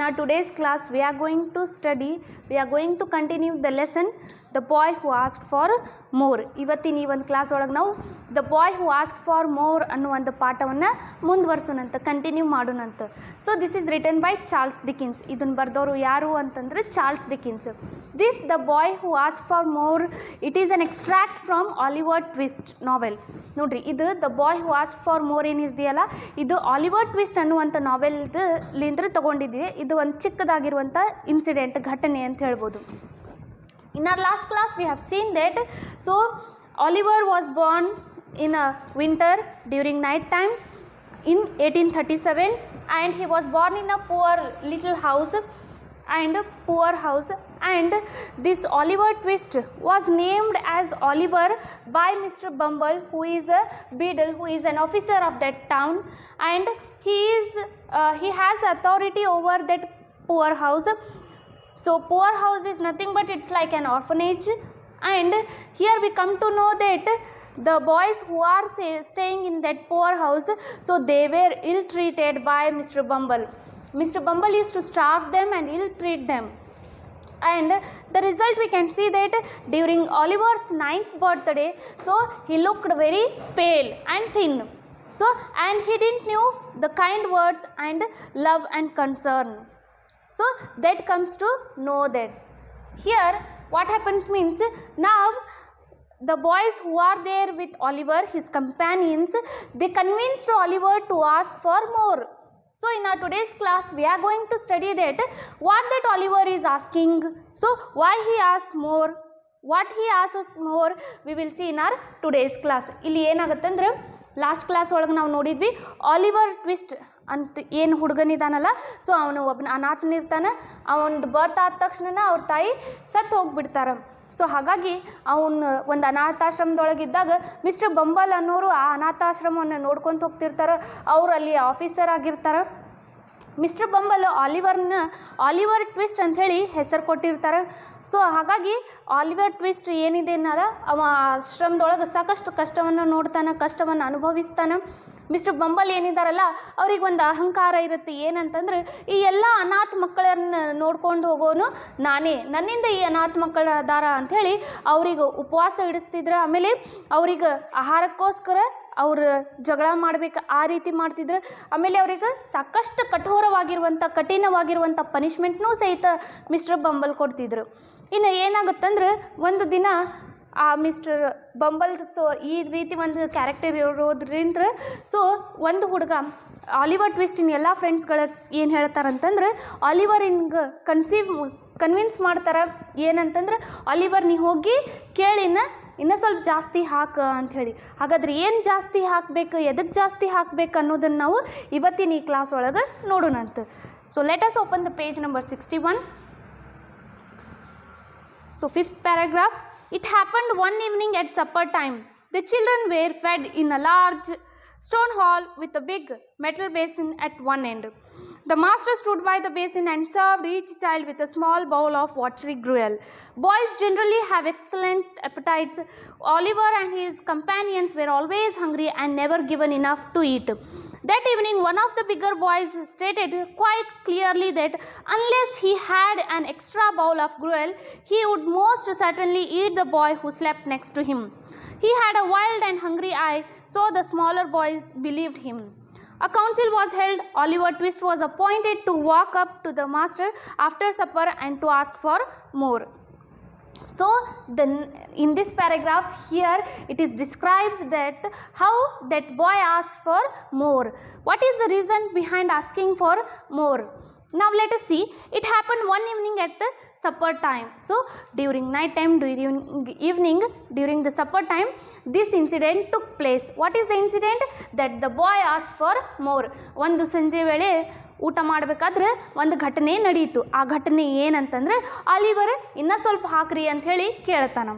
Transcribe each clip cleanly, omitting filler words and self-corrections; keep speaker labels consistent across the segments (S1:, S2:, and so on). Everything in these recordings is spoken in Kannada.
S1: in our today's class we are going to continue the lesson The Boy Who Asked for More. ಇವತ್ತಿನ ಈ ಒಂದು ಕ್ಲಾಸ್ ಒಳಗೆ ನಾವು the boy who ask for more ಅನ್ನೋ ಒಂದು ಪಾಠವನ್ನು ಮುಂದುವರ್ಸೋಣಂತ, ಕಂಟಿನ್ಯೂ ಮಾಡೋಣಂತ. So this is written by Charles Dickens. ಇದನ್ನು ಬರೆದವರು ಯಾರು ಅಂತಂದ್ರೆ Charles Dickens. This the boy who ask for more it is an extract from Oliver Twist novel. ನೋಡ್ರಿ, ಇದು the boy who ask for more ಏನಿದೆಯಲ್ಲ, ಇದು ಆಲಿವರ್ ಟ್ವಿಸ್ಟ್ ಅನ್ನುವಂಥ ನಾವೆಲ್ಲಿಂದ ತಗೊಂಡಿದ್ದೀವಿ. ಇದು ಒಂದು ಚಿಕ್ಕದಾಗಿರುವಂಥ ಇನ್ಸಿಡೆಂಟ್, ಘಟನೆ ಅಂತ ಹೇಳ್ಬೋದು. In our last class we have seen that so Oliver was born in a winter during night time in 1837, and he was born in a poor little house and this Oliver Twist was named as Oliver by Mr. Bumble, who is a beadle, who is an officer of that town, and he has authority over that poor house. So poor house is nothing but it's like an orphanage, and here we come to know that the boys who are staying in that poor house, so they were ill treated by Mr. Bumble. Mr. Bumble used to starve them and ill treat them, and the result we can see that during Oliver's 9th birthday, so he looked very pale and thin, so and he didn't knew the kind words and love and concern. So that comes to know that here what happens means, now the boys who are there with Oliver, his companions, they convinced Oliver to ask for more. So in our today's class we are going to study that what that Oliver is asking, so why he asked more, what he asks more, we will see in our today's class. ಇಲ್ಲಿ ಏನಾಗುತ್ತಂದ್ರೆ ಲಾಸ್ಟ್ ಕ್ಲಾಸ್ ಒಳಗೆ ನಾವು ನೋಡಿದ್ವಿ ಆಲಿವರ್ ಟ್ವಿಸ್ಟ್ ಅಂತ ಏನು ಹುಡುಗನಿದಾನಲ್ಲ, ಸೊ ಅವನು ಒಬ್ಬನ ಅನಾಥನಿರ್ತಾನೆ. ಅವನದು ಬರ್ತ್ ಆದ ತಕ್ಷಣ ಅವ್ರ ತಾಯಿ ಸತ್ತು ಹೋಗಿಬಿಡ್ತಾರೆ. ಸೊ ಹಾಗಾಗಿ ಅವನು ಒಂದು ಅನಾಥಾಶ್ರಮದೊಳಗಿದ್ದಾಗ ಮಿಸ್ಟರ್ ಬಂಬಲ್ ಅನ್ನೋರು ಆ ಅನಾಥಾಶ್ರಮವನ್ನು ನೋಡ್ಕೊತ ಹೋಗ್ತಿರ್ತಾರೆ. ಅವರು ಅಲ್ಲಿ ಆಫೀಸರ್ ಆಗಿರ್ತಾರೆ. ಮಿಸ್ಟರ್ ಬಂಬಲ್ ಆಲಿವರ್ ಟ್ವಿಸ್ಟ್ ಅಂಥೇಳಿ ಹೆಸರು ಕೊಟ್ಟಿರ್ತಾರೆ. ಸೊ ಹಾಗಾಗಿ ಆಲಿವರ್ ಟ್ವಿಸ್ಟ್ ಏನಿದೆ ಅನ್ನಲ್ಲ, ಅವ ಆಶ್ರಮದೊಳಗೆ ಸಾಕಷ್ಟು ಕಷ್ಟವನ್ನು ನೋಡ್ತಾನೆ, ಕಷ್ಟವನ್ನು ಅನುಭವಿಸ್ತಾನೆ. ಮಿಸ್ಟರ್ ಬಂಬಲ್ ಏನಿದಾರಲ್ಲ ಅವ್ರಿಗೆ ಒಂದು ಅಹಂಕಾರ ಇರುತ್ತೆ, ಏನಂತಂದ್ರೆ ಈ ಎಲ್ಲ ಅನಾಥ ಮಕ್ಕಳನ್ನು ನೋಡ್ಕೊಂಡು ಹೋಗೋನು ನಾನೇ, ನನ್ನಿಂದ ಈ ಅನಾಥ ಮಕ್ಕಳ ಅದಾರ ಅಂಥೇಳಿ ಅವ್ರಿಗೆ ಉಪವಾಸ ಇಡಿಸ್ತಿದ್ರು. ಆಮೇಲೆ ಅವ್ರಿಗೆ ಆಹಾರಕ್ಕೋಸ್ಕರ ಅವರು ಜಗಳ ಮಾಡ್ಬೇಕು ಆ ರೀತಿ ಮಾಡ್ತಿದ್ರು. ಆಮೇಲೆ ಅವ್ರಿಗೆ ಸಾಕಷ್ಟು ಕಠಿಣವಾಗಿರುವಂಥ ಪನಿಷ್ಮೆಂಟ್ನೂ ಸಹಿತ ಮಿಸ್ಟರ್ ಬಂಬಲ್ ಕೊಡ್ತಿದ್ರು. ಇನ್ನು ಏನಾಗುತ್ತಂದ್ರೆ ಒಂದು ದಿನ ಆ ಮಿಸ್ಟರ್ ಬಂಬಲ್, ಸೊ ಈ ರೀತಿ ಒಂದು ಕ್ಯಾರೆಕ್ಟರ್ ಇರೋದ್ರಿಂದ ಸೊ ಒಂದು ಹುಡುಗ ಆಲಿವರ್ ಟ್ವಿಸ್ಟಿನ ಎಲ್ಲ ಫ್ರೆಂಡ್ಸ್ಗಳು ಏನು ಹೇಳ್ತಾರಂತಂದ್ರೆ ಆಲಿವರಿಂಗೆ ಕನ್ವಿನ್ಸ್ ಮಾಡ್ತಾರೆ. ಏನಂತಂದ್ರೆ ಆಲಿವರ್ ನೀ ಹೋಗಿ ಕೇಳಿನ ಇನ್ನೂ ಸ್ವಲ್ಪ ಜಾಸ್ತಿ ಹಾಕು ಅಂಥೇಳಿ. ಹಾಗಾದ್ರೆ ಏನು ಜಾಸ್ತಿ ಹಾಕಬೇಕು, ಎದಕ್ಕೆ ಜಾಸ್ತಿ ಹಾಕಬೇಕು ಅನ್ನೋದನ್ನು ನಾವು ಇವತ್ತಿನ ಈ ಕ್ಲಾಸ್ ಒಳಗೆ ನೋಡೋಣಂತ. So let us open the page number 61. So 5th paragraph. It happened one evening at supper time. The children were fed in a large stone hall with a big metal basin at one end. The master stood by the basin and served each child with a small bowl of watery gruel. Boys generally have excellent appetites. Oliver and his companions were always hungry and never given enough to eat. That evening, one of the bigger boys stated quite clearly that unless he had an extra bowl of gruel, he would most certainly eat the boy who slept next to him. He had a wild and hungry eye, so the smaller boys believed him. A council was held. Oliver Twist was appointed to walk up to the master after supper and to ask for more. So in this paragraph here it is describes that how that boy asked for more. What is the reason behind asking for more? Now let us see. It happened one evening at the supper time. So during night time, during evening, during the supper time, this incident took place. What is the incident? That the boy asked for more. ಒಂದು ಸಂಜೆ ವೇಳೆ ಊಟ ಮಾಡಬೇಕಾದ್ರೆ ಒಂದು ಘಟನೆ ನಡೆಯಿತು. ಆ ಘಟನೆ ಏನಂತಂದರೆ ಆಲಿವರ್ ಇನ್ನೂ ಸ್ವಲ್ಪ ಹಾಕ್ರಿ ಅಂಥೇಳಿ ಕೇಳ್ತಾನೆ.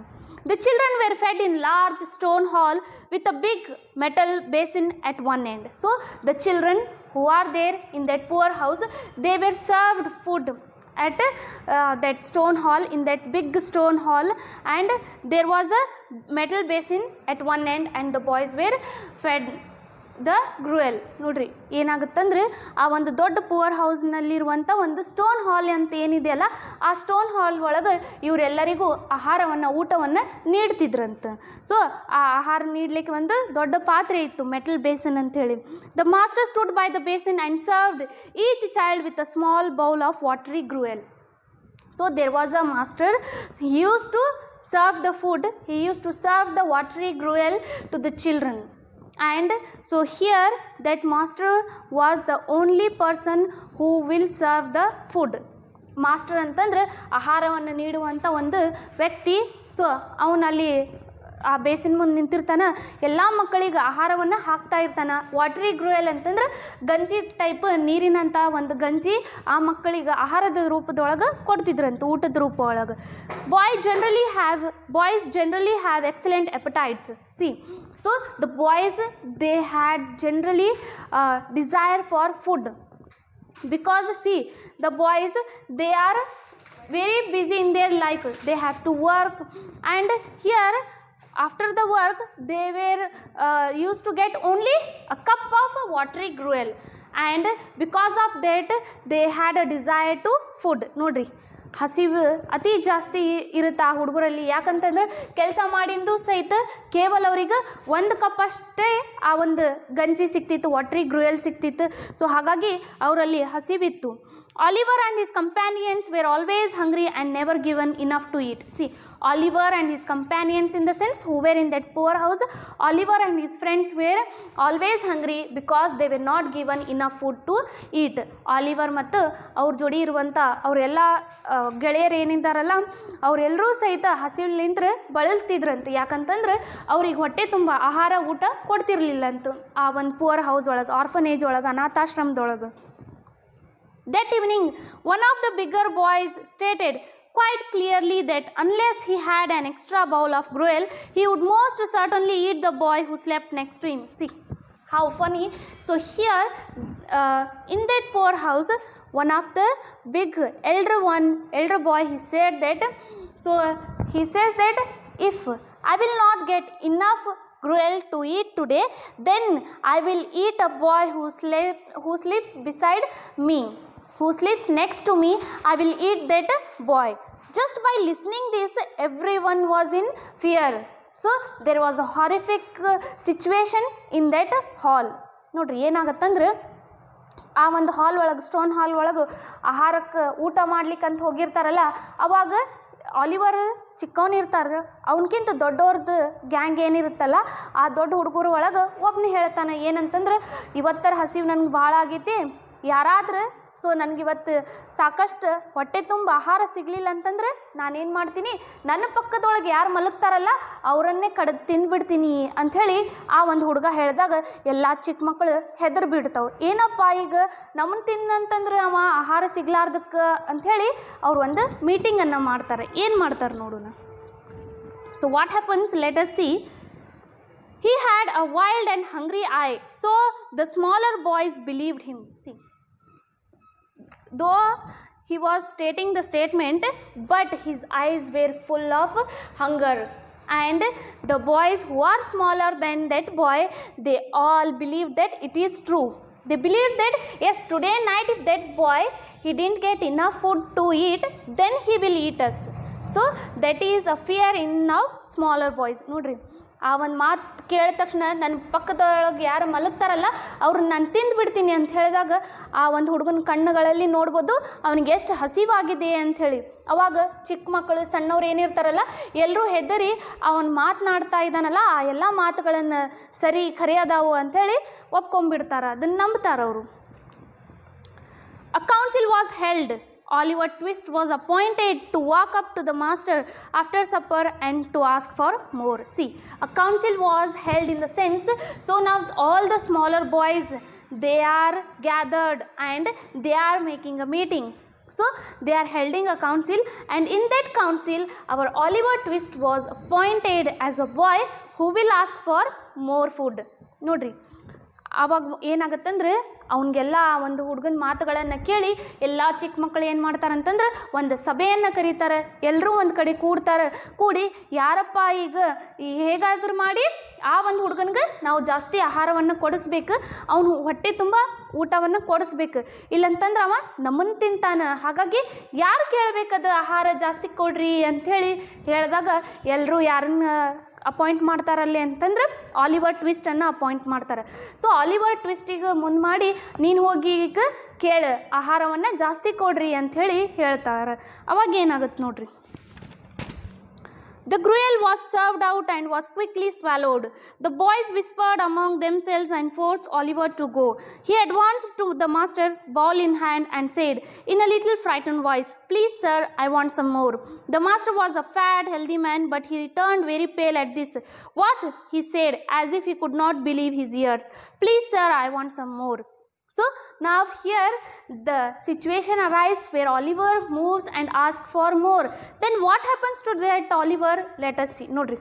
S1: The children were fed in large stone hall with a big metal basin at one end. So the children who are there in that poor house, they were served food at that stone hall, in that big stone hall, and there was a metal basin at one end and the boys were fed. The gruel. ನೋಡ್ರಿ ಏನಾಗುತ್ತಂದ್ರೆ ಆ ಒಂದು ದೊಡ್ಡ ಪುವರ್ ಹೌಸ್ನಲ್ಲಿರುವಂಥ ಒಂದು ಸ್ಟೋನ್ ಹಾಲ್ ಅಂತ ಏನಿದೆಯಲ್ಲ ಆ ಸ್ಟೋನ್ ಹಾಲ್ ಒಳಗೆ ಇವರೆಲ್ಲರಿಗೂ ಆಹಾರವನ್ನು ಊಟವನ್ನು ನೀಡ್ತಿದ್ರಂತ. ಸೊ ಆ ಆಹಾರ ನೀಡಲಿಕ್ಕೆ ಒಂದು ದೊಡ್ಡ ಪಾತ್ರೆ ಇತ್ತು, ಮೆಟಲ್ ಬೇಸನ್ ಅಂಥೇಳಿ. The master stood by the basin and served each child with a small bowl of watery gruel. So there was a master, he used to serve the food, he used to serve the watery gruel to the children. And so here that master was the only person who will serve the food. Master ಅಂತಂದ್ರೆ ಆಹಾರವನ್ನು ನೀಡುವಂಥ ಒಂದು ವ್ಯಕ್ತಿ. ಸೊ ಅವನಲ್ಲಿ ಆ ಬೇಸಿನ ಮುಂದೆ ನಿಂತಿರ್ತಾನೆ, ಎಲ್ಲ ಮಕ್ಕಳಿಗೆ ಆಹಾರವನ್ನು ಹಾಕ್ತಾ ಇರ್ತಾನೆ. ವಾಟರಿ ಗ್ರುಯೆಲ್ ಅಂತಂದ್ರೆ ಗಂಜಿ ಟೈಪ್, ನೀರಿನಂಥ ಒಂದು ಗಂಜಿ ಆ ಮಕ್ಕಳಿಗೆ ಆಹಾರದ ರೂಪದೊಳಗೆ ಕೊಡ್ತಿದ್ರಂತ, ಊಟದ ರೂಪ ಒಳಗೆ. Boys generally have excellent appetites. See, so the boys they had generally desire for food, because see, the boys, they are very busy in their life, they have to work, and here after the work they were used to get only a cup of watery gruel, and because of that they had a desire to food. ನೋಡ್ರಿ ಹಸಿವು ಅತಿ ಜಾಸ್ತಿ ಇರುತ್ತೆ ಆ ಹುಡುಗರಲ್ಲಿ. ಯಾಕಂತಂದ್ರೆ ಕೆಲಸ ಮಾಡಿಂದು ಸಹಿತ ಕೇವಲ ಅವ್ರಿಗೆ ಒಂದು ಕಪ್ ಅಷ್ಟೇ ಆ ಒಂದು ಗಂಜಿ ಸಿಕ್ತಿತ್ತು, ವಾಟರಿ ಗ್ರುಯೆಲ್ ಸಿಕ್ತಿತ್ತು. ಸೊ ಹಾಗಾಗಿ ಅವರಲ್ಲಿ ಹಸಿವಿತ್ತು. Oliver and his companions were always hungry and never given enough to eat. See, Oliver and his companions, in the sense who were in that poor house, Oliver and his friends were always hungry because they were not given enough food to eat. Oliver ಮತ್ತು ಅವ್ರ ಜೋಡಿ ಇರುವಂಥ ಅವರೆಲ್ಲ ಗೆಳೆಯರು ಏನಿದ್ದಾರಲ್ಲ ಅವರೆಲ್ಲರೂ ಸಹಿತ ಹಸಿವಿನಿಂದ ಬಳಲ್ತಿದ್ರಂತೆ. ಯಾಕಂತಂದ್ರೆ ಅವ್ರಿಗೆ ಹೊಟ್ಟೆ ತುಂಬ ಆಹಾರ ಊಟ ಕೊಡ್ತಿರ್ಲಿಲ್ಲ ಅಂತ ಆ ಒಂದು ಪುವರ್ ಹೌಸ್ ಒಳಗೆ, ಆರ್ಫನೇಜ್ ಒಳಗೆ, ಅನಾಥಾಶ್ರಮದೊಳಗೆ. That evening, one of the bigger boys stated quite clearly that unless he had an extra bowl of gruel, he would most certainly eat the boy who slept next to him. See, how funny. So here, in that poor house, one of the big elder boy, he said that, so he says that if I will not get enough gruel to eat today, then I will eat a boy who sleeps beside me. Who sleeps next to me, I will eat that boy. Just by listening this, everyone was in fear. So there was a horrific situation in that hall. ನೋಡ್ರಿ ಏನಾಗತ್ತಂದ್ರೆ ಆ ಒಂದು ಹಾಲ್ ಒಳಗೆ, ಸ್ಟೋನ್ ಹಾಲ್ ಒಳಗೆ ಆಹಾರಕ್ಕೆ ಊಟ ಮಾಡ್ಲಿಕ್ಕಂತ ಹೋಗಿರ್ತಾರಲ್ಲ, ಅವಾಗ ಆಲಿವರ್ ಚಿಕ್ಕವನಿರ್ತಾರೆ, ಅವನಕ್ಕಿಂತ ದೊಡ್ಡವ್ರದ್ದು ಗ್ಯಾಂಗ್ ಏನಿರುತ್ತಲ್ಲ ಆ ದೊಡ್ಡ ಹುಡುಗರು ಒಳಗೆ ಒಬ್ಬನೇ ಹೇಳ್ತಾನೆ ಏನಂತಂದ್ರೆ, ಇವತ್ತರ ಹಸಿವು ನನಗೆ ಭಾಳ ಆಗೈತಿ, ಯಾರಾದ್ರೆ ಸೊ ನನಗಿವತ್ತು ಸಾಕಷ್ಟು ಹೊಟ್ಟೆ ತುಂಬ ಆಹಾರ ಸಿಗಲಿಲ್ಲ ಅಂತಂದ್ರೆ ನಾನೇನು ಮಾಡ್ತೀನಿ, ನನ್ನ ಪಕ್ಕದೊಳಗೆ ಯಾರು ಮಲಗ್ತಾರಲ್ಲ ಅವರನ್ನೇ ಕಡ್ದು ತಿಂದುಬಿಡ್ತೀನಿ ಅಂಥೇಳಿ ಆ ಒಂದು ಹುಡುಗ ಹೇಳಿದಾಗ ಎಲ್ಲ ಚಿಕ್ಕ ಮಕ್ಕಳು ಹೆದರ್ ಬಿಡ್ತಾವೆ. ಏನಪ್ಪ ಈಗ ನಮ್ಮನ್ನು ತಿನ್ನಂತಂದ್ರೆ ಅವ ಆಹಾರ ಸಿಗ್ಲಾರ್ದಕ್ಕೆ ಅಂಥೇಳಿ ಅವ್ರು ಒಂದು ಮೀಟಿಂಗನ್ನು ಮಾಡ್ತಾರೆ. ಏನು ಮಾಡ್ತಾರೆ ನೋಡೋಣ. So what happens, let us see. He had a wild and hungry eye, so the smaller boys believed him. See, though he was stating the statement, but his eyes were full of hunger, and the boys who are smaller than that boy, they all believed that it is true. They believed that yes, today night if that boy he didn't get enough food to eat, then he will eat us. So that is a fear in now smaller boys. ನೋಡ್ರಿ ಆ ಒಂದು ಮಾತು ಕೇಳಿದ ತಕ್ಷಣ ನನ್ನ ಪಕ್ಕದೊಳಗೆ ಯಾರು ಮಲಗ್ತಾರಲ್ಲ ಅವ್ರನ್ನ ನಾನು ತಿಂದುಬಿಡ್ತೀನಿ ಅಂತ ಹೇಳಿದಾಗ ಆ ಒಂದು ಹುಡುಗನ ಕಣ್ಣುಗಳಲ್ಲಿ ನೋಡ್ಬೋದು ಅವನಿಗೆ ಎಷ್ಟು ಹಸಿವಾಗಿದೆ ಅಂಥೇಳಿ. ಅವಾಗ ಚಿಕ್ಕ ಮಕ್ಕಳು ಸಣ್ಣವ್ರು ಏನಿರ್ತಾರಲ್ಲ ಎಲ್ಲರೂ ಹೆದರಿ ಅವನು ಮಾತನಾಡ್ತಾ ಇದ್ದಾನಲ್ಲ ಆ ಎಲ್ಲ ಮಾತುಗಳನ್ನು ಸರಿ ಖರೆಯದಾವು ಅಂಥೇಳಿ ಒಪ್ಕೊಂಡ್ಬಿಡ್ತಾರೆ, ಅದನ್ನು ನಂಬ್ತಾರವರು. A council was held. Oliver Twist was appointed to walk up to the master after supper and to ask for more. See, a council was held in the sense, so now all the smaller boys, they are gathered and they are making a meeting. So they are holding a council, and in that council our Oliver Twist was appointed as a boy who will ask for more food. ನೋಡ್ರಿ ಆವಾಗ ಏನಾಗತ್ತಂದ್ರೆ ಅವನಿಗೆಲ್ಲ ಒಂದು ಹುಡುಗನ ಮಾತುಗಳನ್ನು ಕೇಳಿ ಎಲ್ಲ ಚಿಕ್ಕ ಮಕ್ಕಳು ಏನು ಮಾಡ್ತಾರಂತಂದ್ರೆ ಒಂದು ಸಭೆಯನ್ನು ಕರೀತಾರೆ. ಎಲ್ಲರೂ ಒಂದು ಕಡೆ ಕೂಡಿ ಯಾರಪ್ಪ ಈಗ ಹೇಗಾದ್ರೂ ಮಾಡಿ ಆ ಒಂದು ಹುಡುಗನಿಗೆ ನಾವು ಜಾಸ್ತಿ ಆಹಾರವನ್ನು ಕೊಡಿಸ್ಬೇಕು, ಅವನು ಹೊಟ್ಟೆ ತುಂಬ ಊಟವನ್ನು ಕೊಡಿಸ್ಬೇಕು, ಇಲ್ಲಂತಂದ್ರೆ ಅವ ನಮ್ಮನ್ನು ತಿಂತಾನೆ. ಹಾಗಾಗಿ ಯಾರು ಕೇಳಬೇಕದು ಆಹಾರ ಜಾಸ್ತಿ ಕೊಡ್ರಿ ಅಂಥೇಳಿ ಹೇಳಿದಾಗ ಎಲ್ಲರೂ ಯಾರನ್ನ ಅಪಾಯಿಂಟ್ ಮಾಡ್ತಾರಲ್ಲಿ ಅಂತಂದ್ರೆ ಆಲಿವರ್ ಟ್ವಿಸ್ಟನ್ನು ಅಪಾಯಿಂಟ್ ಮಾಡ್ತಾರೆ. ಸೊ ಆಲಿವರ್ ಟ್ವಿಸ್ಟಿಗೆ ಮುಂದೆ ಮಾಡಿ ನೀನು ಹೋಗಿ ಈಗ ಕೇಳು ಆಹಾರವನ್ನು ಜಾಸ್ತಿ ಕೊಡ್ರಿ ಅಂಥೇಳಿ ಹೇಳ್ತಾರೆ. ಅವಾಗ ಏನಾಗುತ್ತೆ ನೋಡ್ರಿ. The gruel was served out and was quickly swallowed. The boys whispered among themselves and forced Oliver to go. He advanced to the master, bowl in hand, and said in a little frightened voice, "Please, sir, I want some more." The master was a fat, healthy man, but he turned very pale at this. "What?" he said, as if he could not believe his ears. "Please, sir, I want some more." So now here the situation arises where Oliver moves and asks for more. Then what happens to that Oliver? Let us see. ನೋಡ್ರಿ,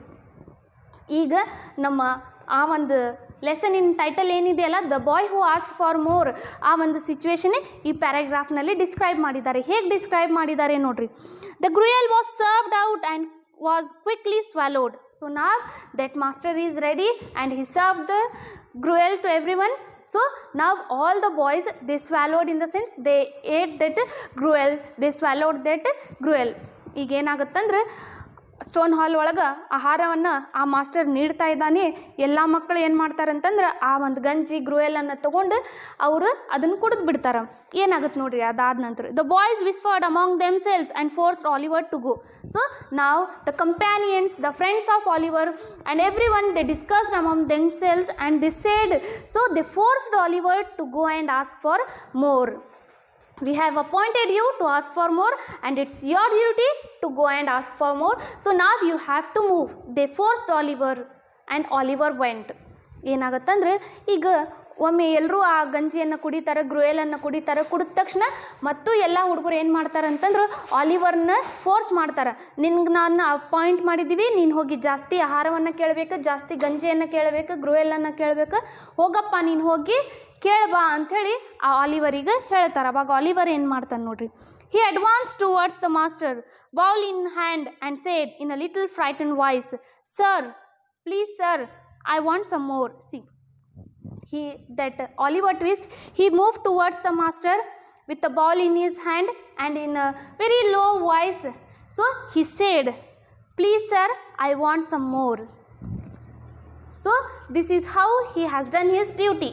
S1: ಈಗ ನಮ್ಮ ಆ ಒಂದು ಲೆಸನಿನ ಟೈಟಲ್ ಏನಿದೆಯಲ್ಲ, the boy who ask for more, ಆ ಒಂದು ಸಿಚುವೇಶನ್ ಈ ಪ್ಯಾರಾಗ್ರಾಫ್ನಲ್ಲಿ ಡಿಸ್ಕ್ರೈಬ್ ಮಾಡಿದ್ದಾರೆ. ಹೇಗೆ ಡಿಸ್ಕ್ರೈಬ್ ಮಾಡಿದ್ದಾರೆ ನೋಡ್ರಿ. The gruel was served out and was quickly swallowed. So now that master is ready and he served the gruel to everyone. So now all the boys, they swallowed, in the sense they ate that gruel, they swallowed that gruel. ಈಗ ಏನಾಗುತ್ತಂದ್ರೆ ಸ್ಟೋನ್ ಹಾಲ್ ಒಳಗೆ ಆಹಾರವನ್ನು ಆ ಮಾಸ್ಟರ್ ನೀಡ್ತಾ ಇದ್ದಾನೆ. ಎಲ್ಲ ಮಕ್ಕಳು ಏನು ಮಾಡ್ತಾರಂತಂದ್ರೆ ಆ ಒಂದು ಗಂಜಿ ಗ್ರುಯಲನ್ನು ತೊಗೊಂಡು ಅವರು ಅದನ್ನು ಕುಡಿದು ಬಿಡ್ತಾರೆ. ಏನಾಗುತ್ತೆ ನೋಡ್ರಿ ಅದಾದ ನಂತರ. The boys whispered among themselves and forced Oliver to go. So ನಾವು the companions, the friends of Oliver and everyone, they discussed among themselves and they said, so they forced Oliver to go and ask for more. We have appointed you to ask for more and it's your duty to go and ask for more. So now you have to move. They forced Oliver and Oliver went. ಏನಾಗತ್ತಂದ್ರೆ ಈಗ ಒಮ್ಮೆ ಎಲ್ಲರೂ ಆ ಗಂಜಿಯನ್ನು ಕುಡಿತಾರೆ, ಗ್ರುಯಲನ್ನು ಕುಡಿತಾರೆ. ಕುಡಿದ ತಕ್ಷಣ ಮತ್ತು ಎಲ್ಲ ಹುಡುಗರು ಏನು ಮಾಡ್ತಾರೆ ಅಂತಂದ್ರೆ ಆಲಿವರ್ನ ಫೋರ್ಸ್ ಮಾಡ್ತಾರೆ. ನಿನ್ಗೆ ನಾನು ಅಪಾಯಿಂಟ್ ಮಾಡಿದ್ದೀವಿ, ನೀನು ಹೋಗಿ ಜಾಸ್ತಿ ಆಹಾರವನ್ನು ಕೇಳಬೇಕು, ಜಾಸ್ತಿ ಗಂಜಿಯನ್ನು ಕೇಳಬೇಕು, ಗ್ರುಯಲನ್ನು ಕೇಳಬೇಕು, ಹೋಗಪ್ಪ ನೀನು ಹೋಗಿ ಕೇಳಬಾ ಅಂಥೇಳಿ ಆ ಆಲಿವರಿಗೆ ಹೇಳ್ತಾರೆ. ಅವಾಗ ಆಲಿವರ್ ಏನು ಮಾಡ್ತಾನೆ ನೋಡ್ರಿ. He advanced towards the master, bowl in hand, and said in a little frightened voice, "Sir, please, sir, I want some more." See, that Oliver Twist, he moved towards the master with the bowl in his hand and in a very low voice. So he said, "Please, sir, I want some more." So this is how he has done his duty.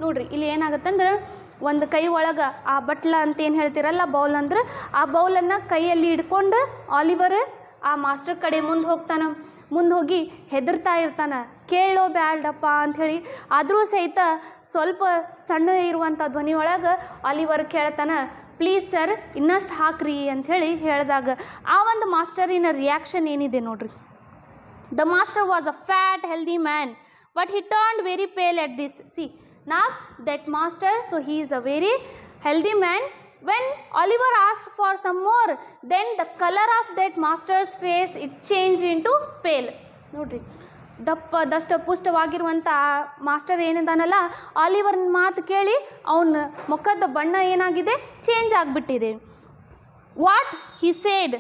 S1: ನೋಡ್ರಿ, ಇಲ್ಲಿ ಏನಾಗುತ್ತಂದ್ರೆ ಒಂದು ಕೈ ಒಳಗೆ ಆ ಬಟ್ಲ ಅಂತ ಏನು ಹೇಳ್ತಿರಲ್ಲ, ಬೌಲ್ ಅಂದ್ರೆ, ಆ ಬೌಲನ್ನು ಕೈಯಲ್ಲಿ ಹಿಡ್ಕೊಂಡು ಆಲಿವರ್ ಆ ಮಾಸ್ಟರ್ ಕಡೆ ಮುಂದೆ ಹೋಗ್ತಾನೆ. ಮುಂದೆ ಹೋಗಿ ಹೆದರ್ತಾ ಇರ್ತಾನೆ, ಕೇಳೋ ಬ್ಯಾಡಪ್ಪ ಅಂಥೇಳಿ. ಆದರೂ ಸಹಿತ ಸ್ವಲ್ಪ ಸಣ್ಣ ಇರುವಂಥ ಧ್ವನಿ ಒಳಗೆ ಆಲಿವರ್ ಕೇಳ್ತಾನೆ, "ಪ್ಲೀಸ್ ಸರ್, ಇನ್ನಷ್ಟು ಹಾಕ್ರಿ" ಅಂಥೇಳಿ ಹೇಳಿದಾಗ ಆ ಒಂದು ಮಾಸ್ಟರಿನ ರಿಯಾಕ್ಷನ್ ಏನಿದೆ ನೋಡ್ರಿ. The master was a fat healthy man, but he turned very pale at this. See, now that master, so he is a very healthy man. When Oliver asked for some more, then the color of that master's face, it changed into pale. ನೋಡ್ರಿ, ದಷ್ಟಪುಷ್ಟವಾಗಿರುವಂಥ ಮಾಸ್ಟರ್ ಏನಿದಾನಲ್ಲ, ಆಲಿವರ್ನ ಮಾತು ಕೇಳಿ ಅವನ ಮುಖದ ಬಣ್ಣ ಏನಾಗಿದೆ, ಚೇಂಜ್ ಆಗಿಬಿಟ್ಟಿದೆ. What he said,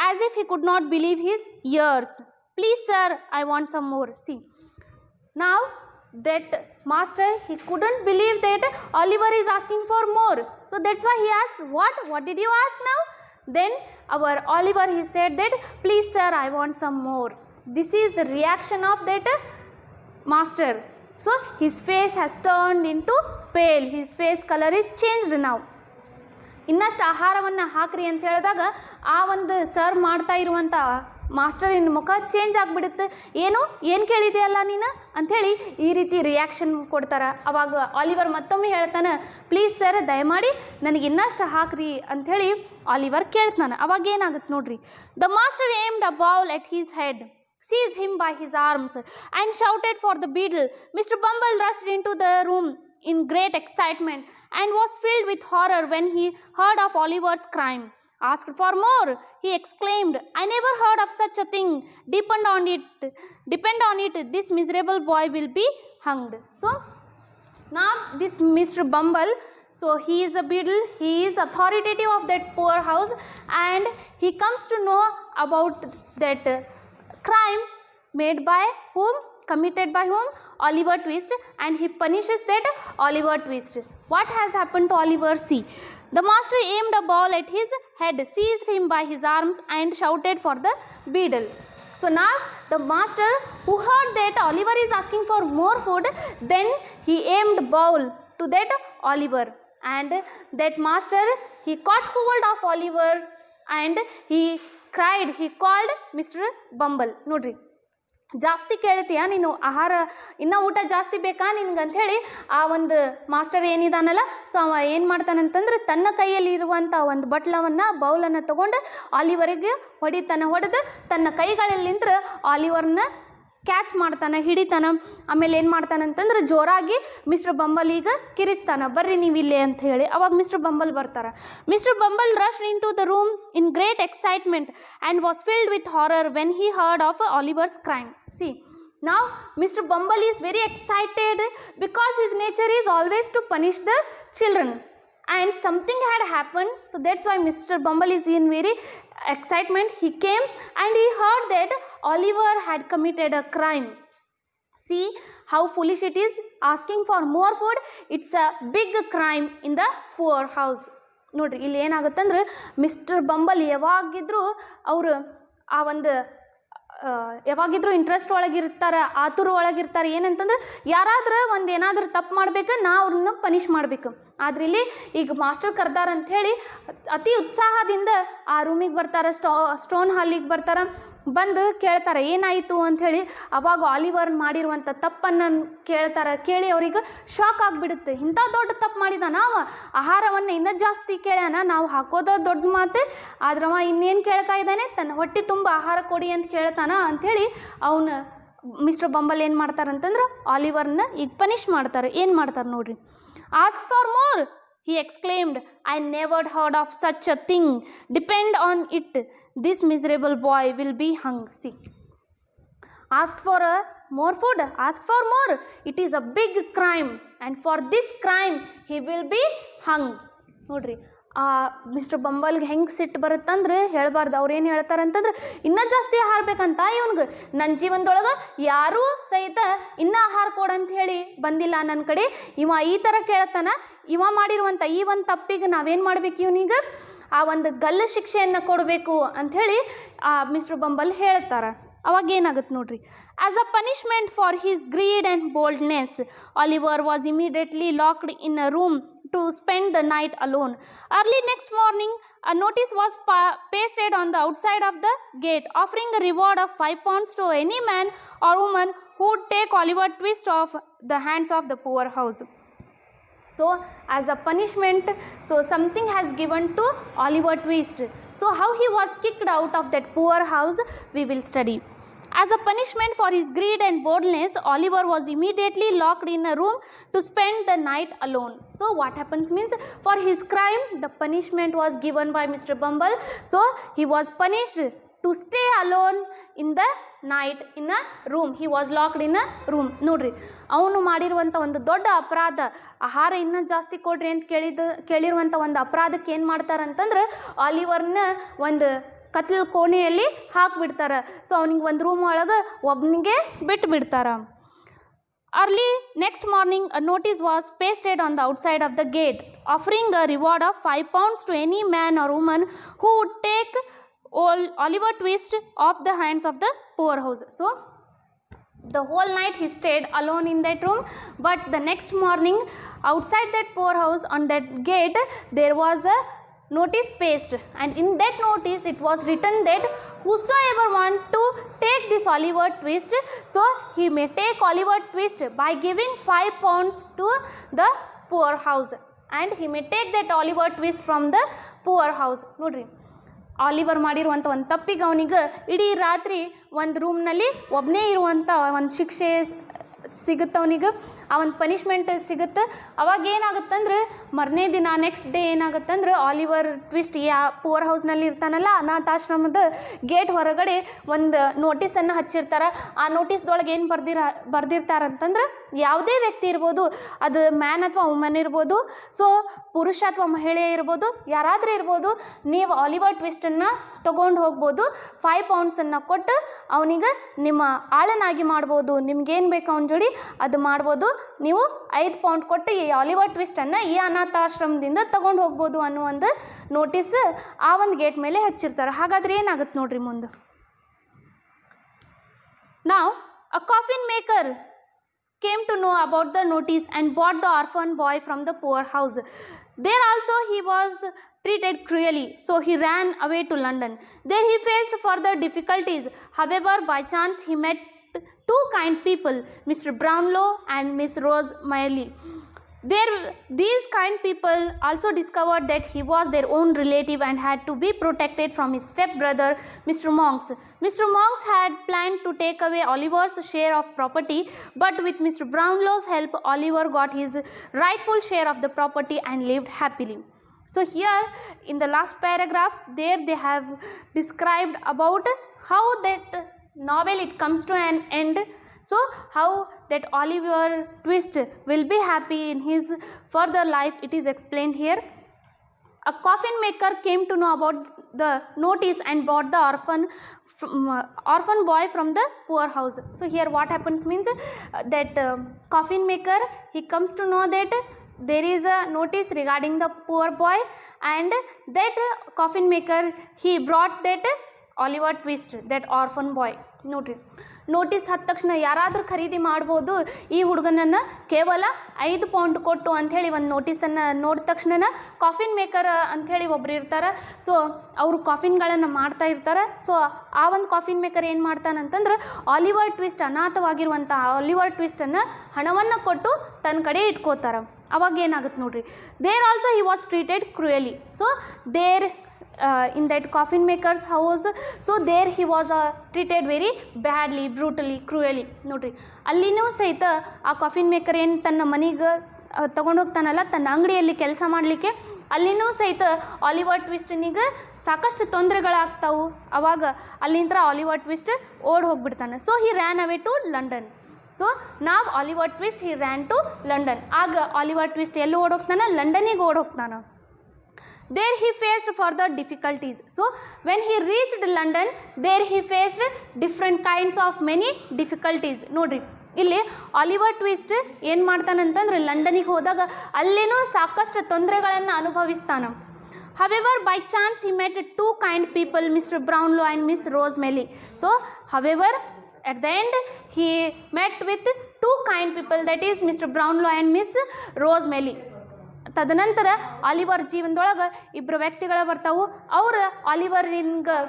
S1: as if he could not believe his ears. "Please, sir, I want some more." See, now that master, he couldn't believe that Oliver is asking for more. So that's why he asked, what did you ask now? Then our Oliver, he said that, "Please, sir, I want some more." This is the reaction of that master. So his face has turned into pale. His face color is changed now. ಇನ್ನಷ್ಟು ಆಹಾರವನ್ನು ಹಾಕ್ರಿ ಅಂತ ಹೇಳಿದಾಗ ಆ ಒಂದು ಸರ್ವ್ ಮಾಡ್ತಾ ಇರುವಂಥ ಮಾಸ್ಟರಿನ ಮುಖ ಚೇಂಜ್ ಆಗಿಬಿಡುತ್ತೆ. ಏನು ಕೇಳಿದೆಯಲ್ಲ ನೀನು ಅಂಥೇಳಿ ಈ ರೀತಿ ರಿಯಾಕ್ಷನ್ ಕೊಡ್ತಾರೆ. ಅವಾಗ ಆಲಿವರ್ ಮತ್ತೊಮ್ಮೆ ಹೇಳ್ತಾನೆ, "ಪ್ಲೀಸ್ ಸರ್, ದಯಮಾಡಿ ನನಗೆ ಇನ್ನಷ್ಟು ಹಾಕ್ರಿ" ಅಂಥೇಳಿ ಆಲಿವರ್ ಕೇಳ್ತಾನೆ. ಅವಾಗ ಏನಾಗುತ್ತೆ ನೋಡ್ರಿ. The master aimed a bowl at his head, seized him by his arms and shouted for the beadle. Mr. Bumble rushed into the room in great excitement and was filled with horror when he heard of Oliver's crime. "Asked for more," he exclaimed. "I never heard of such a thing. Depend on it, this miserable boy will be hanged." So Now this Mr. Bumble, so he is a beadle, he is authoritative of that poor house, and he comes to know about that crime made by whom, committed by whom, Oliver Twist, and he punishes that Oliver Twist. What has happened to Oliver? See, the master aimed a ball at his head, seized him by his arms and shouted for the beadle. So now the master, who heard that Oliver is asking for more food, then he aimed ball to that Oliver, and that master, he caught hold of Oliver and he cried, he called Mr. Bumble. ನೋಡ್ರಿ, ಜಾಸ್ತಿ ಕೇಳ್ತೀಯ ನೀನು ಆಹಾರ, ಇನ್ನೂ ಊಟ ಜಾಸ್ತಿ ಬೇಕಾ ನಿನ್ಗೆ ಅಂಥೇಳಿ ಆ ಒಂದು ಮಾಸ್ಟರ್ ಏನಿದಾನಲ್ಲ, ಸೊ ಅವ ಏನು ಮಾಡ್ತಾನಂತಂದ್ರೆ ತನ್ನ ಕೈಯಲ್ಲಿ ಇರುವಂಥ ಒಂದು ಬಟ್ಲವನ್ನು, ಬೌಲನ್ನು ತೊಗೊಂಡು ಆಲಿವರಿಗೆ ಹೊಡೆದು ತನ್ನ ಕೈಗಳಲ್ಲಿಂದ್ರೆ ಆಲಿವರ್ನ ಕ್ಯಾಚ್ ಮಾಡ್ತಾನೆ, ಹಿಡಿತಾನೆ. ಆಮೇಲೆ ಏನು ಮಾಡ್ತಾನಂತಂದ್ರೆ ಜೋರಾಗಿ ಮಿಸ್ಟರ್ ಬಂಬಲಿಗೆ ಕಿರಿಸ್ತಾನೆ, ಬರ್ರಿ ನೀವು ಇಲ್ಲೇ ಅಂತ ಹೇಳಿ. ಅವಾಗ ಮಿಸ್ಟರ್ ಬಂಬಲ್ ಬರ್ತಾರೆ. Mister Bumble rushed into the room in great excitement and was filled with horror when he heard of Oliver's crime. See, now Mr. Bumble is very excited because his nature is always to punish the children, and something had happened, so that's why Mr. Bumble is in very excitement. He came and he heard that Oliver had committed a crime. See how foolish it is, asking for more food. It's a big crime in the poor house. ನೋಡ್ರಿ, ಇಲ್ಲಿ ಏನಾಗುತ್ತಂದ್ರೆ ಮಿಸ್ಟರ್ ಬಂಬಲ್ ಯಾವಾಗಿದ್ರೂ ಅವರು ಆ ಒಂದು ಯಾವಾಗಿದ್ರೂ ಇಂಟ್ರೆಸ್ಟ್ ಒಳಗಿರ್ತಾರೆ, ಆತುರ ಒಳಗಿರ್ತಾರೆ. ಏನಂತಂದ್ರೆ ಯಾರಾದ್ರೂ ಒಂದು ಏನಾದರೂ ತಪ್ಪು ಮಾಡಬೇಕು, ನಾ ಅವ್ರನ್ನ ಪನಿಷ್ ಮಾಡಬೇಕು. ಆದ್ರೆ ಇಲ್ಲಿ ಈಗ ಮಾಸ್ಟರ್ ಕರ್ದಾರ ಅಂಥೇಳಿ ಅತಿ ಉತ್ಸಾಹದಿಂದ ಆ ರೂಮಿಗೆ ಬರ್ತಾರೆ, ಸ್ಟೋನ್ ಹಾಲಿಗೆ ಬರ್ತಾರೆ. ಬಂದು ಕೇಳ್ತಾರೆ ಏನಾಯಿತು ಅಂಥೇಳಿ. ಅವಾಗ ಆಲಿವರ್ ಮಾಡಿರುವಂಥ ತಪ್ಪನ್ನು ಕೇಳ್ತಾರೆ. ಕೇಳಿ ಅವ್ರಿಗೆ ಶಾಕ್ ಆಗಿಬಿಡುತ್ತೆ. ಇಂಥ ದೊಡ್ಡ ತಪ್ಪು ಮಾಡಿದ, ನಾವು ಆಹಾರವನ್ನು ಇನ್ನೂ ಜಾಸ್ತಿ ಕೇಳ್ಯಾನ, ನಾವು ಹಾಕೋದ ದೊಡ್ಡ ಮಾತು, ಆದ್ರೆ ಅವ ಇನ್ನೇನು ಕೇಳ್ತಾ ಇದ್ದಾನೆ, ತನ್ನ ಹೊಟ್ಟೆ ತುಂಬ ಆಹಾರ ಕೊಡಿ ಅಂತ ಕೇಳ್ತಾನ ಅಂಥೇಳಿ ಅವನು ಮಿಸ್ಟರ್ ಬಂಬಲ್ ಏನು ಮಾಡ್ತಾರಂತಂದ್ರೆ ಆಲಿವರ್ನ ಈಗ ಪನಿಷ್ ಮಾಡ್ತಾರೆ. ಏನು ಮಾಡ್ತಾರೆ ನೋಡ್ರಿ. Ask for more, he exclaimed. I never heard of such a thing. Depend on it, this miserable boy will be hung. See, ask for more food, ask for more. It is a big crime, and for this crime he will be hung. ನೋಡ್ರಿ, ಮಿಸ್ಟರ್ ಬಂಬಲ್ಗೆ ಹೆಂಗೆ ಸಿಟ್ಟು ಬರುತ್ತಂದ್ರೆ ಹೇಳಬಾರ್ದು. ಅವ್ರು ಏನು ಹೇಳ್ತಾರಂತಂದ್ರೆ ಇನ್ನೂ ಜಾಸ್ತಿ ಆಹಾರ ಬೇಕಂತ ಇವ್ನಿಗೆ, ನನ್ನ ಜೀವನದೊಳಗೆ ಯಾರೂ ಸಹಿತ ಇನ್ನೂ ಆಹಾರ ಕೊಡಂತ ಹೇಳಿ ಬಂದಿಲ್ಲ ನನ್ನ ಕಡೆ. ಇವ ಈ ಥರ ಕೇಳ್ತಾನ, ಇವ ಮಾಡಿರುವಂಥ ಈ ಒಂದು ತಪ್ಪಿಗೆ ನಾವೇನು ಮಾಡಬೇಕು, ಇವನಿಗೆ ಆ ಒಂದು ಗಲ್ಲು ಶಿಕ್ಷೆಯನ್ನು ಕೊಡಬೇಕು ಅಂಥೇಳಿ ಮಿಸ್ಟರ್ ಬಂಬಲ್ ಹೇಳ್ತಾರೆ. ಅವಾಗ ಏನಾಗುತ್ತೆ ನೋಡ್ರಿ. As a punishment for his greed and boldness, Oliver was immediately locked in a room to spend the night alone. Early next morning, a notice was pasted on the outside of the gate, offering a reward of 5 pounds to any man or woman who would take Oliver Twist off the hands of the poor house. So, as a punishment, so something has given to Oliver Twist. So, how he was kicked out of that poor house, we will study. As a punishment for his greed and boldness, Oliver was immediately locked in a room to spend the night alone. So what happens means, for his crime, the punishment was given by Mr. Bumble. So he was punished to stay alone in the night in a room. He was locked in a room. ನೋಡ್ರಿ, ಅವನು ಮಾಡಿರುವಂಥ ಒಂದು ದೊಡ್ಡ ಅಪರಾಧ, ಆಹಾರ ಇನ್ನೂ ಜಾಸ್ತಿ ಕೊಡ್ರಿ ಅಂತ ಕೇಳಿರುವಂಥ ಒಂದು ಅಪರಾಧಕ್ಕೆ ಏನು ಮಾಡ್ತಾರಂತಂದ್ರೆ ಆಲಿವರ್ನ ಒಂದು ಕತ್ಲ ಕೋಣೆಯಲ್ಲಿ ಹಾಕಿಬಿಡ್ತಾರೆ. ಸೊ ಅವನಿಗೆ ಒಂದು ರೂಮ್ ಒಳಗೆ ಒಬ್ಬನಿಗೆ ಬಿಡ್ತಾರೆ. Early next morning, a notice was pasted on the outside of the gate, offering a reward of 5 pounds to any man or woman who would take Oliver Twist off the hands of the poor house. So the whole night he stayed alone in that room, but the next morning, outside that poor house, on that gate, there was a notice pasted, and in that notice it was written that whosoever want to take this Oliver Twist, so he may take Oliver Twist by giving 5 pounds to the poor house, and he may take that Oliver Twist from the poor house. ನೋಡ್ರಿ, ಆಲಿವರ್ ಮಾಡಿರುವಂಥ ಒಂದು ತಪ್ಪಿಗೆ ಅವನಿಗೆ ಇಡೀ ರಾತ್ರಿ ಒಂದು ರೂಮ್ನಲ್ಲಿ ಒಬ್ಬನೇ ಇರುವಂಥ ಒಂದು ಶಿಕ್ಷೆ ಸಿಗುತ್ತವನಿಗೆ. ಆ ಒಂದು ಪನಿಷ್ಮೆಂಟ್ ಸಿಗುತ್ತೆ. ಅವಾಗ ಏನಾಗುತ್ತಂದ್ರೆ ಮರನೇ ದಿನ ನೆಕ್ಸ್ಟ್ ಡೇ ಏನಾಗುತ್ತಂದ್ರೆ ಆಲಿವರ್ ಟ್ವಿಸ್ಟ್ ಪೂರ್ ಹೌಸ್ನಲ್ಲಿ ಇರ್ತಾನಲ್ಲ ಅನಾಥಾಶ್ರಮದ ಗೇಟ್ ಹೊರಗಡೆ ಒಂದು ನೋಟಿಸನ್ನು ಹಚ್ಚಿರ್ತಾರೆ. ಆ ನೋಟಿಸ್ದೊಳಗೆ ಏನು ಬರ್ದಿರ್ತಾರಂತಂದ್ರೆ ಯಾವುದೇ ವ್ಯಕ್ತಿ ಇರ್ಬೋದು, ಅದು ಮ್ಯಾನ್ ಅಥವಾ ವುಮನ್ ಇರ್ಬೋದು, ಸೊ ಪುರುಷ ಅಥವಾ ಮಹಿಳೆ ಇರ್ಬೋದು, ಯಾರಾದರೂ ಇರ್ಬೋದು, ನೀವು ಆಲಿವರ್ ಟ್ವಿಸ್ಟನ್ನು ತೊಗೊಂಡು ಹೋಗ್ಬೋದು. 5 ಪೌಂಡ್ಸನ್ನು ಕೊಟ್ಟು ಅವನಿಗೆ ನಿಮ್ಮ ಆಳನಾಗಿ ಮಾಡ್ಬೋದು, ನಿಮ್ಗೇನು ಬೇಕು ಅವನ ಜೋಡಿ ಅದು ಮಾಡ್ಬೋದು. ನೀವು 5 ಪೌಂಡ್ ಕೊಟ್ಟು ಈ ಆಲಿವರ್ ಟ್ವಿಸ್ಟನ್ನು ಈ ಅನಾಥಾಶ್ರಮದಿಂದ ತೊಗೊಂಡು ಹೋಗ್ಬೋದು ಅನ್ನೋ ಒಂದು ನೋಟಿಸ್ ಆ ಒಂದು ಗೇಟ್ ಮೇಲೆ ಹಚ್ಚಿರ್ತಾರೆ. ಹಾಗಾದ್ರೆ ಏನಾಗುತ್ತೆ ನೋಡ್ರಿ ಮುಂದೆ. ನಾವು ಅ coffin maker came to know about the notice and bought the orphan boy from the poor house. There also he was treated cruelly, so he ran away to London. There he faced further difficulties. However, by chance he met 2 kind people, Mr. Brownlow and Miss Rose Miley. These kind people also discovered that he was their own relative and had to be protected from his stepbrother, Mr. Monks. Mr. Monks had planned to take away Oliver's share of property, but with Mr. Brownlow's help, Oliver got his rightful share of the property and lived happily. So here in the last paragraph, there they have described about how that novel it comes to an end. So how that Oliver Twist will be happy in his further life, it is explained here. A coffin maker came to know about the notice and bought the orphan boy from the poor house. So here what happens means that coffin maker, he comes to know that there is a notice regarding the poor boy, and that coffin maker, he brought that Oliver Twist, that orphan boy. ನೋಡ್ರಿ, ನೋಟಿಸ್ ಹತ್ತ ತಕ್ಷಣ ಯಾರಾದರೂ ಖರೀದಿ ಮಾಡ್ಬೋದು ಈ ಹುಡುಗನನ್ನು ಕೇವಲ 5 ಪೌಂಡ್ ಕೊಟ್ಟು ಅಂಥೇಳಿ ಒಂದು ನೋಟಿಸನ್ನು ನೋಡಿದ ತಕ್ಷಣ ಕಾಫಿನ್ ಮೇಕರ್ ಅಂಥೇಳಿ ಒಬ್ರು ಇರ್ತಾರೆ. ಸೊ ಅವರು ಕಾಫಿನ್ಗಳನ್ನು ಮಾಡ್ತಾ ಇರ್ತಾರೆ. ಸೊ ಆ ಒಂದು ಕಾಫಿನ್ ಮೇಕರ್ ಏನು ಮಾಡ್ತಾನಂತಂದ್ರೆ ಆಲಿವರ್ ಟ್ವಿಸ್ಟ್, ಅನಾಥವಾಗಿರುವಂಥ ಆಲಿವರ್ ಟ್ವಿಸ್ಟನ್ನು ಹಣವನ್ನು ಕೊಟ್ಟು ತನ್ನ ಕಡೆ ಇಟ್ಕೋತಾರೆ. ಅವಾಗ ಏನಾಗುತ್ತೆ ನೋಡ್ರಿ, there also he was treated cruelly. So there in that coffin maker's house, so there he was treated very badly, brutally, cruelly. ನೋಡ್ರಿ, ಅಲ್ಲಿನೂ ಸಹಿತ ಆ ಕಾಫಿನ್ ಮೇಕರ್ ಏನು ತನ್ನ ಮನೆಗೆ ತೊಗೊಂಡೋಗ್ತಾನಲ್ಲ, ತನ್ನ ಅಂಗಡಿಯಲ್ಲಿ ಕೆಲಸ ಮಾಡಲಿಕ್ಕೆ, ಅಲ್ಲಿನೂ ಸಹಿತ ಆಲಿವರ್ ಟ್ವಿಸ್ಟನಿಗೆ ಸಾಕಷ್ಟು ತೊಂದರೆಗಳಾಗ್ತಾವು. ಅವಾಗ ಅಲ್ಲಿಂದ ಆಲಿವರ್ ಟ್ವಿಸ್ಟ್ ಓಡ್ ಹೋಗ್ಬಿಡ್ತಾನೆ. So he ran away to London. So ನಾವು Oliver Twist he ran to London. ಆಗ ಆಲಿವರ್ ಟ್ವಿಸ್ಟ್ ಎಲ್ಲಿ ಓಡೋಗ್ತಾನೆ? ಲಂಡನಿಗೆ ಓಡೋಗ್ತಾನೆ. There he faced further difficulties. So when he reached London, there he faced different kinds of many difficulties. ನೋಡ್ರಿ, ಇಲ್ಲಿ ಆಲಿವರ್ ಟ್ವಿಸ್ಟ್ ಏನು ಮಾಡ್ತಾನಂತಂದ್ರೆ ಲಂಡನಿಗೆ ಹೋದಾಗ ಅಲ್ಲೇನೂ ಸಾಕಷ್ಟು ತೊಂದರೆಗಳನ್ನು ಅನುಭವಿಸ್ತಾನೆ. However, by chance he met 2 kind people, Mr. Brownlow and Miss Rose Miley. So however, at the end he met with 2 kind people, that is Mr. Brownlow and Miss Rose Miley. ತದನಂತರ ಆಲಿವರ್ ಜೀವನದೊಳಗೆ 2 ವ್ಯಕ್ತಿಗಳು ಬರ್ತಾವು. ಅವರು ಆಲಿವರ್ಗೆ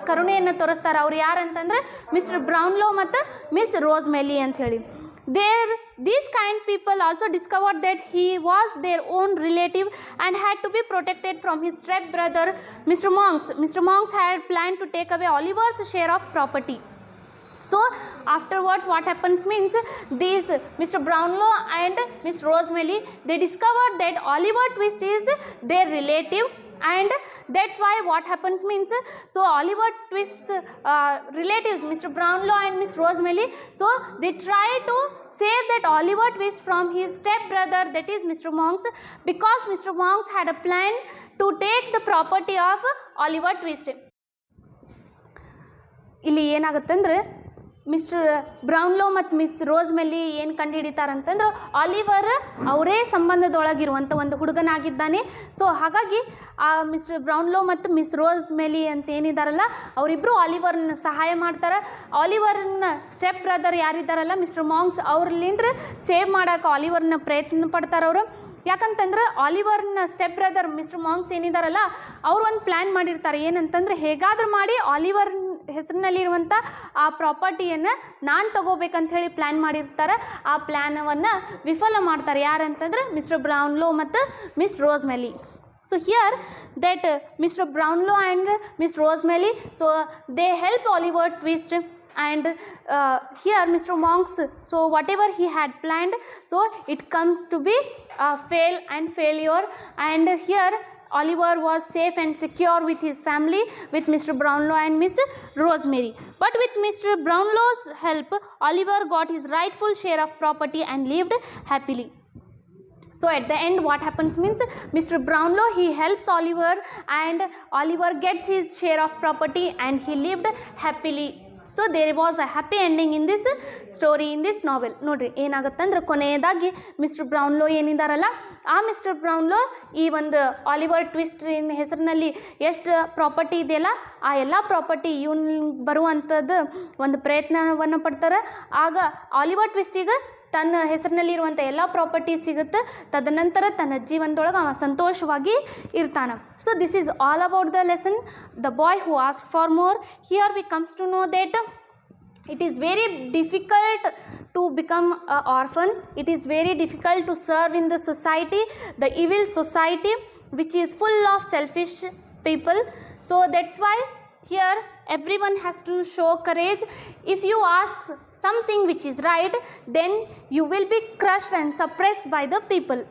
S1: ಕರುಣೆಯನ್ನು ತೋರಿಸ್ತಾರೆ. ಅವ್ರು ಯಾರಂತಂದ್ರೆ ಮಿಸ್ಟರ್ ಬ್ರೌನ್ಲೋ ಮತ್ತು ಮಿಸ್ ರೋಸ್ ಮೆಲಿ ಅಂಥೇಳಿ. These kind people also discovered that he was their own relative and had to be protected from his step brother, Mr. Monks. Mr. Monks had planned to take away Oliver's share of property. So afterwards what happens means, these Mr. Brownlow and Miss Rose Miley, they discovered that Oliver Twist is their relative, and that's why what happens means, so Oliver Twist's relatives, Mr. Brownlow and Miss Rose Miley, so they try to save that Oliver Twist from his step brother, that is Mr. Monks, because Mr. Monks had a plan to take the property of Oliver Twist. ಇಲ್ಲಿ ಏನಾಗುತ್ತಂದ್ರೆ ಮಿಸ್ಟರ್ ಬ್ರೌನ್ಲೋ ಮತ್ತು ಮಿಸ್ ರೋಸ್ ಮೆಲ್ಲಿ ಏನು ಕಂಡುಹಿಡಿತಾರಂತಂದ್ರೆ ಆಲಿವರ್ ಅವರೇ ಸಂಬಂಧದೊಳಗಿರುವಂಥ ಒಂದು ಹುಡುಗನಾಗಿದ್ದಾನೆ. ಸೊ ಹಾಗಾಗಿ ಆ ಮಿಸ್ಟರ್ ಬ್ರೌನ್ಲೋ ಮತ್ತು ಮಿಸ್ ರೋಸ್ ಮೆಲಿ ಅಂತ ಏನಿದಾರಲ್ಲ, ಅವರಿಬ್ಬರು ಆಲಿವರ್ನ ಸಹಾಯ ಮಾಡ್ತಾರೆ. ಆಲಿವರ್ನ ಸ್ಟೆಪ್ ಬ್ರದರ್ ಯಾರಿದ್ದಾರಲ್ಲ ಮಿಸ್ಟರ್ ಮಾಂಕ್ಸ್, ಅವ್ರಲ್ಲಿಂದ್ರೆ ಸೇವ್ ಮಾಡೋಕೆ ಆಲಿವರ್ನ ಪ್ರಯತ್ನ ಪಡ್ತಾರೆ ಅವರು. ಯಾಕಂತಂದ್ರೆ ಆಲಿವರ್ನ ಸ್ಟೆಪ್ ಬ್ರದರ್ ಮಿಸ್ಟರ್ ಮಾಂಕ್ಸ್ ಏನಿದಾರಲ್ಲ, ಅವರು ಒಂದು ಪ್ಲ್ಯಾನ್ ಮಾಡಿರ್ತಾರೆ. ಏನಂತಂದ್ರೆ ಹೇಗಾದರೂ ಮಾಡಿ ಆಲಿವರ್ ಹೆಸರಿನಲ್ಲಿರುವಂಥ ಆ ಪ್ರಾಪರ್ಟಿಯನ್ನು ನಾನು ತಗೋಬೇಕಂತ ಹೇಳಿ ಪ್ಲ್ಯಾನ್ ಮಾಡಿರ್ತಾರೆ. ಆ ಪ್ಲ್ಯಾನವನ್ನು ವಿಫಲ ಮಾಡ್ತಾರೆ. ಯಾರಂತಂದ್ರೆ ಮಿಸ್ಟರ್ ಬ್ರೌನ್ಲೋ ಮತ್ತು miss Rose Maylie. So here that Mr. Brownlow and Miss Rose Miley, so they help Oliver Twist and here Mr. Monks, so whatever he had planned, so it comes to be fail and failure, and here Oliver was safe and secure with his family, with Mr. Brownlow and Miss Rosemary. But with Mr. Brownlow's help, Oliver got his rightful share of property and lived happily. So at the end what happens means, Mr. Brownlow, he helps Oliver and Oliver gets his share of property and he lived happily. So there was a happy ending in this story, in this novel. ನೋಡ್ರಿ ಏನಾಗುತ್ತಂದ್ರೆ ಕೊನೆಯದಾಗಿ ಮಿಸ್ಟರ್ ಬ್ರೌನ್ಲೋ ಏನಿದಾರಲ್ಲ, ಆ ಮಿಸ್ಟರ್ ಬ್ರೌನ್ಲೋ ಈ ಒಂದು ಆಲಿವರ್ ಟ್ವಿಸ್ಟ್ ಹೆಸರಿನಲ್ಲಿ ಎಷ್ಟು ಪ್ರಾಪರ್ಟಿ ಇದೆಯಲ್ಲ ಆ ಎಲ್ಲ ಪ್ರಾಪರ್ಟಿ ಇವನ್ ಬರುವಂಥದ್ದು ಒಂದು ಪ್ರಯತ್ನವನ್ನು ಪಡ್ತಾರೆ. ಆಗ ಆಲಿವರ್ ಟ್ವಿಸ್ಟಿಗೆ ತನ್ನ ಹೆಸರಿನಲ್ಲಿರುವಂಥ ಎಲ್ಲ ಪ್ರಾಪರ್ಟಿ ಸಿಗುತ್ತೆ. ತದನಂತರ ತನ್ನ ಜೀವನದೊಳಗೆ ಅವ ಸಂತೋಷವಾಗಿ ಇರ್ತಾನೆ. So this is all about the lesson, the boy who ask for more. Here we comes to know that it is very difficult to become an orphan. It is very difficult to serve in the society, the evil society which is full of selfish people. So that's why here everyone has to show courage. If you ask something which is right, then you will be crushed and suppressed by the people.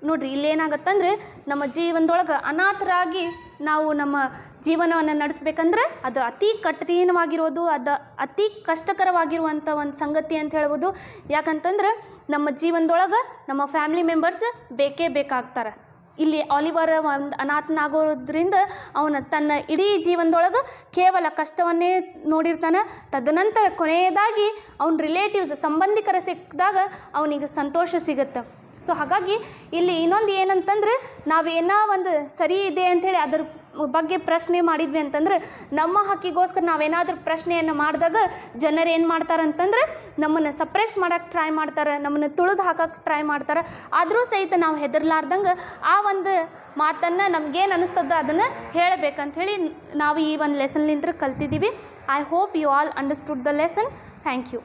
S1: ನೋಡ್ರಿ ಇಲ್ಲಿ ಏನಾಗತ್ತಂದ್ರೆ ನಮ್ಮ ಜೀವನದೊಳಗೆ ಅನಾಥರಾಗಿ ನಾವು ನಮ್ಮ ಜೀವನವನ್ನು ನಡೆಸ್ಬೇಕಂದ್ರೆ ಅದು ಅತಿ ಕಠಿಣವಾಗಿರೋದು, ಅದು ಅತಿ ಕಷ್ಟಕರವಾಗಿರುವಂಥ ಒಂದು ಸಂಗತಿ ಅಂತ ಹೇಳ್ಬೋದು. ಯಾಕಂತಂದ್ರೆ ನಮ್ಮ ಜೀವನದೊಳಗೆ ನಮ್ಮ ಫ್ಯಾಮಿಲಿ ಮೆಂಬರ್ಸ್ ಬೇಕೇ ಬೇಕಾಗ್ತಾರೆ. ಇಲ್ಲಿ ಆಲಿವರ್ ಒಂದು ಅನಾಥನಾಗೋದ್ರಿಂದ ಅವನು ತನ್ನ ಇಡೀ ಜೀವನದೊಳಗೆ ಕೇವಲ ಕಷ್ಟವನ್ನೇ ನೋಡಿರ್ತಾನೆ. ತದನಂತರ ಕೊನೆಯದಾಗಿ ಅವನ ರಿಲೇಟಿವ್ಸ್ ಸಂಬಂಧಿಕರ ಸಿಕ್ಕಿದಾಗ ಅವನಿಗೆ ಸಂತೋಷ ಸಿಗುತ್ತೆ. ಸೊ ಹಾಗಾಗಿ ಇಲ್ಲಿ ಇನ್ನೊಂದು ಏನಂತಂದ್ರೆ ನಾವೇನೋ ಒಂದು ಸರಿ ಇದೆ ಅಂಥೇಳಿ ಅದ್ರ ಬಗ್ಗೆ ಪ್ರಶ್ನೆ ಮಾಡಿದ್ವಿ ಅಂತಂದ್ರೆ, ನಮ್ಮ ಹಕ್ಕಿಗೋಸ್ಕರ ನಾವೇನಾದ್ರೂ ಪ್ರಶ್ನೆಯನ್ನು ಮಾಡಿದಾಗ ಜನರು ಏನು ಮಾಡ್ತಾರಂತಂದ್ರೆ ನಮ್ಮನ್ನು ಸಪ್ರೆಸ್ ಮಾಡೋಕ್ಕೆ ಟ್ರೈ ಮಾಡ್ತಾರೆ, ನಮ್ಮನ್ನು ತುಳಿದು ಹಾಕೋಕ್ಕೆ ಟ್ರೈ ಮಾಡ್ತಾರೆ. ಆದರೂ ಸಹಿತ ನಾವು ಹೆದರ್ಲಾರ್ದಂಗೆ ಆ ಒಂದು ಮಾತನ್ನು ನಮಗೇನು ಅನ್ನಿಸ್ತದ ಅದನ್ನು ಹೇಳಬೇಕಂಥೇಳಿ ನಾವು ಈ ಒಂದು ಲೆಸನ್ಲಿಂದ ಕಲ್ತಿದ್ದೀವಿ. I hope you all understood the lesson. Thank you.